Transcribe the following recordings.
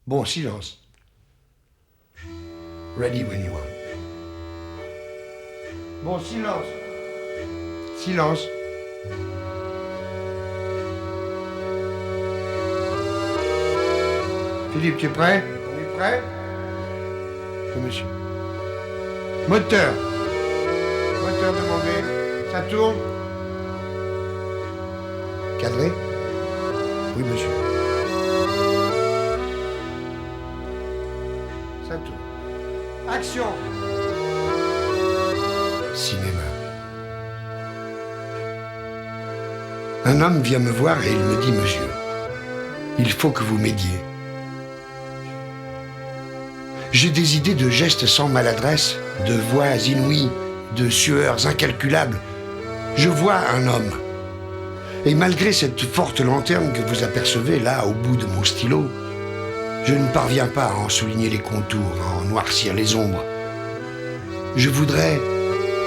Bon, silence. Ready when you are. Bon, silence. Silence. Philippe, tu es prêt? On est prêt? Oui, monsieur. Moteur. Moteur demandé. Ça tourne? Cadré? Oui, monsieur. Ça tourne. Action! Cinéma. Un homme vient me voir et il me dit, monsieur, il faut que vous m'aidiez. J'ai des idées de gestes sans maladresse, de voix inouïes, de sueurs incalculables. Je vois un homme. Et malgré cette forte lanterne que vous apercevez là au bout de mon stylo, je ne parviens pas à en souligner les contours, à en noircir les ombres. Je voudrais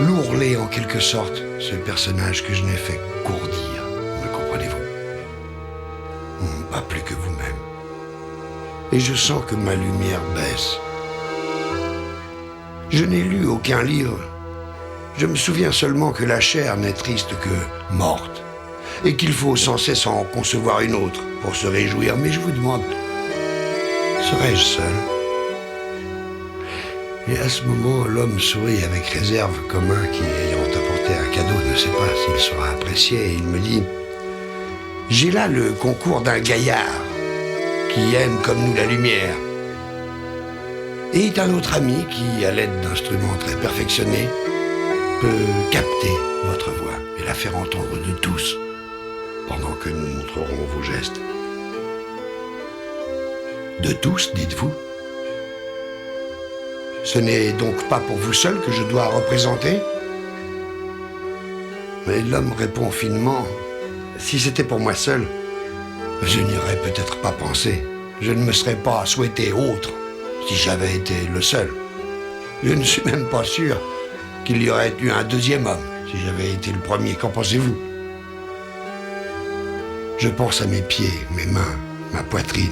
l'ourler en quelque sorte, ce personnage que je n'ai fait qu'ourdir, me comprenez-vous? Pas plus que vous-même. Et je sens que ma lumière baisse. Je n'ai lu aucun livre. Je me souviens seulement que la chair n'est triste que morte, et qu'il faut sans cesse en concevoir une autre pour se réjouir. Mais je vous demande, serais-je seul? Et à ce moment, l'homme sourit avec réserve, comme un qui, ayant apporté un cadeau, ne sait pas s'il sera apprécié, et il me dit, j'ai là le concours d'un gaillard qui aime comme nous la lumière, et d'un autre ami qui, à l'aide d'instruments très perfectionnés, peut capter votre voix et la faire entendre de tous, pendant que nous montrerons vos gestes. De tous, dites-vous? Ce n'est donc pas pour vous seul que je dois représenter? Mais l'homme répond finement, si c'était pour moi seul, je n'y aurais peut-être pas pensé. Je ne me serais pas souhaité autre si j'avais été le seul. Je ne suis même pas sûr qu'il y aurait eu un deuxième homme si j'avais été le premier. Qu'en pensez-vous? Je pense à mes pieds, mes mains, ma poitrine.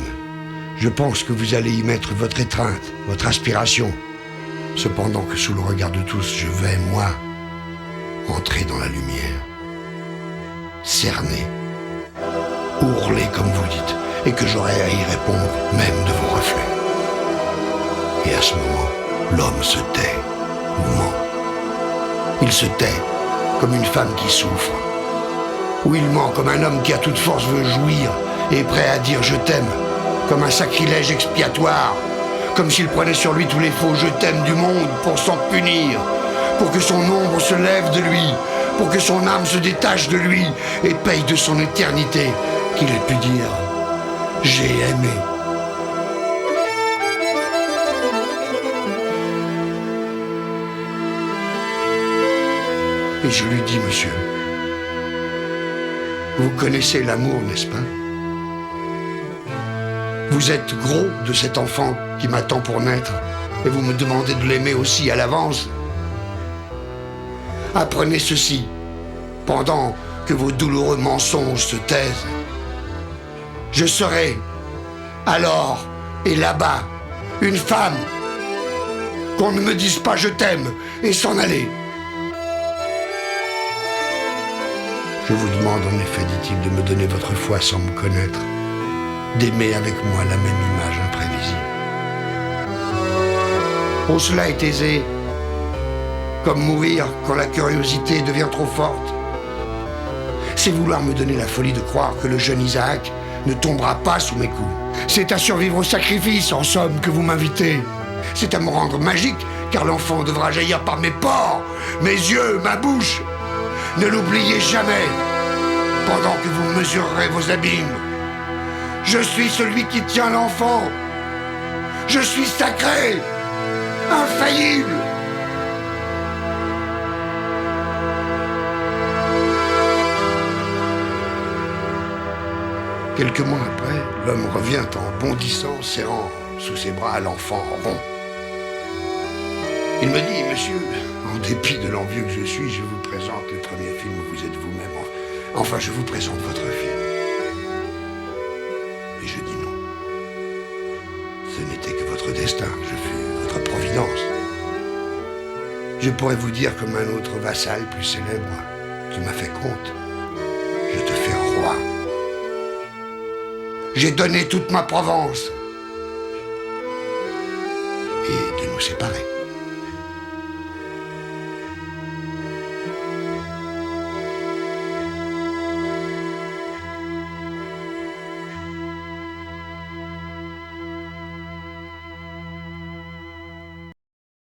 Je pense que vous allez y mettre votre étreinte, votre aspiration. Cependant que sous le regard de tous, je vais, moi, entrer dans la lumière, cerner, ourler comme vous dites, et que j'aurai à y répondre même de vos reflets. Et à ce moment, l'homme se tait, ou ment. Il se tait comme une femme qui souffre, ou il ment comme un homme qui à toute force veut jouir et est prêt à dire je t'aime, comme un sacrilège expiatoire, comme s'il prenait sur lui tous les faux je t'aime du monde pour s'en punir, pour que son ombre se lève de lui, pour que son âme se détache de lui et paye de son éternité qu'il ait pu dire j'ai aimé. Et je lui dis, monsieur, vous connaissez l'amour, n'est-ce pas? Vous êtes gros de cet enfant qui m'attend pour naître, et vous me demandez de l'aimer aussi à l'avance. Apprenez ceci, pendant que vos douloureux mensonges se taisent. Je serai, alors et là-bas, une femme, qu'on ne me dise pas je t'aime et s'en aller. Je vous demande en effet, dit-il, de me donner votre foi sans me connaître, d'aimer avec moi la même image imprévisible. Oh, cela est aisé, comme mourir quand la curiosité devient trop forte. C'est vouloir me donner la folie de croire que le jeune Isaac ne tombera pas sous mes coups. C'est à survivre au sacrifice, en somme, que vous m'invitez. C'est à me rendre magique, car l'enfant devra jaillir par mes pores, mes yeux, ma bouche. Ne l'oubliez jamais, pendant que vous mesurerez vos abîmes. Je suis celui qui tient l'enfant. Je suis sacré, infaillible. Quelques mois après, l'homme revient en bondissant, serrant sous ses bras l'enfant rond. Il me dit, monsieur, en dépit de l'envieux que je suis, je vous présente le premier film où vous êtes vous-même. Enfin, je vous présente votre film. Et je dis non. destin, je fus votre providence. Je pourrais vous dire comme un autre vassal plus célèbre qui m'a fait comte, je te fais roi. J'ai donné toute ma Provence. Et de nous séparer.